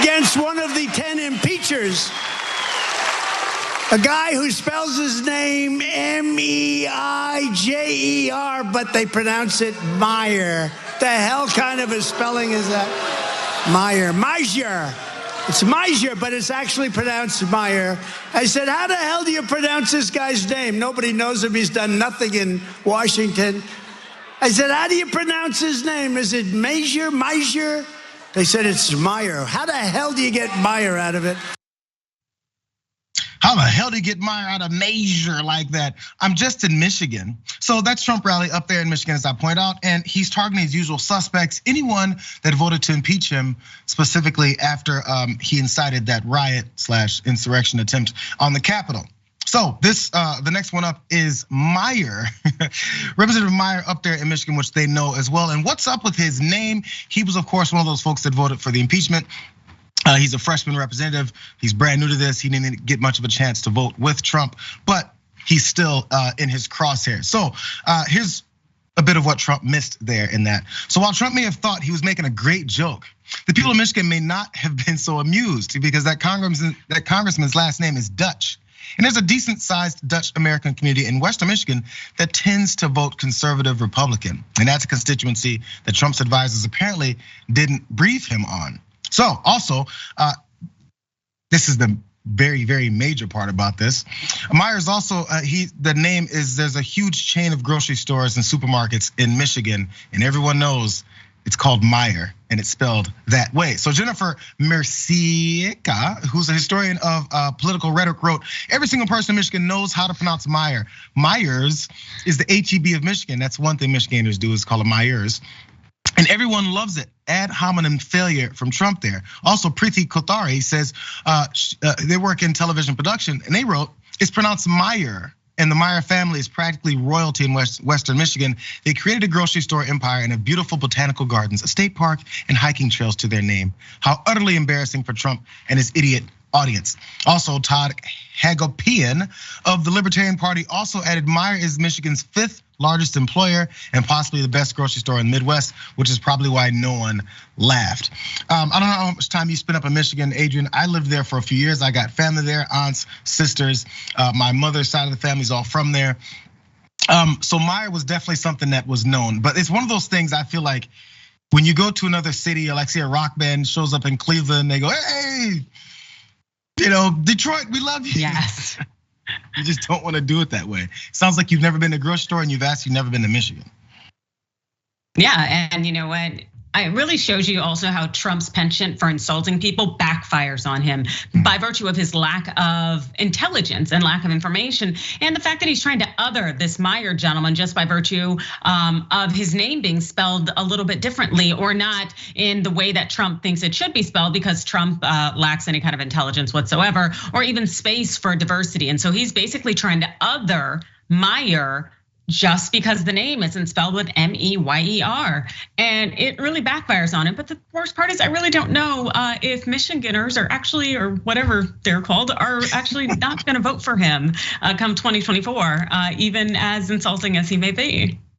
against one of the 10 impeachers, a guy who spells his name M-E-I-J-E-R, but they pronounce it Meyer. The hell kind of a spelling is that? Meyer. It's Meyer, but it's actually pronounced Meyer. I said, how the hell do you pronounce this guy's name? Nobody knows him. He's done nothing in Washington. I said, how do you pronounce his name? Is it Meyer? They said it's Meyer. How the hell do you get Meyer out of it? How the hell do you get Meyer out of Measure like that? I'm just in Michigan. So that's Trump rally up there in Michigan, as I point out. And he's targeting his usual suspects, anyone that voted to impeach him, specifically after he incited that riot/insurrection attempt on the Capitol. So the next one up is Meyer, Representative Meyer up there in Michigan, which they know as well. And what's up with his name? He was, of course, one of those folks that voted for the impeachment. He's a freshman representative. He's brand new to this. He didn't get much of a chance to vote with Trump, but he's still in his crosshairs. So here's a bit of what Trump missed there in that. So while Trump may have thought he was making a great joke, the people of Michigan may not have been so amused because that congressman's last name is Dutch. And there's a decent sized Dutch American community in Western Michigan that tends to vote conservative Republican. And that's a constituency that Trump's advisors apparently didn't brief him on. So also, this is the very, very major part about this. Meyer's also, the name is, there's a huge chain of grocery stores and supermarkets in Michigan, and everyone knows it's called Meyer, and it's spelled that way. So Jennifer Mercica, who's a historian of political rhetoric, wrote, every single person in Michigan knows how to pronounce Meyer. Myers is the HEB of Michigan. That's one thing Michiganders do, is call it Myers. And everyone loves it. Ad hominem failure from Trump there. Also, Preeti Kothari says they work in television production, and they wrote, it's pronounced Meyer. And the Meyer family is practically royalty in Western Michigan. They created a grocery store empire and have beautiful botanical gardens, a state park, and hiking trails to their name. How utterly embarrassing for Trump and his idiot audience. Also, Todd Hagopian of the Libertarian Party also added Meyer is Michigan's 5th largest employer and possibly the best grocery store in the Midwest, which is probably why no one laughed. I don't know how much time you spent up in Michigan, Adrian. I lived there for a few years. I got family there, aunts, sisters. My mother's side of the family is all from there. So Meyer was definitely something that was known, but it's one of those things I feel like when you go to another city, or like say a rock band shows up in Cleveland, they go, hey, Detroit, we love you. Yes. You just don't want to do it that way. Sounds like you've never been to a grocery store and you've never been to Michigan. Yeah, and you know what? It really shows you also how Trump's penchant for insulting people backfires on him by virtue of his lack of intelligence and lack of information, and the fact that he's trying to other this Meyer gentleman just by virtue of his name being spelled a little bit differently or not in the way that Trump thinks it should be spelled, because Trump lacks any kind of intelligence whatsoever or even space for diversity. And so he's basically trying to other Meyer just because the name isn't spelled with M-E-Y-E-R. And it really backfires on him. But the worst part is I really don't know if Michiganders are actually, or whatever they're called, are actually not gonna vote for him come 2024, even as insulting as he may be.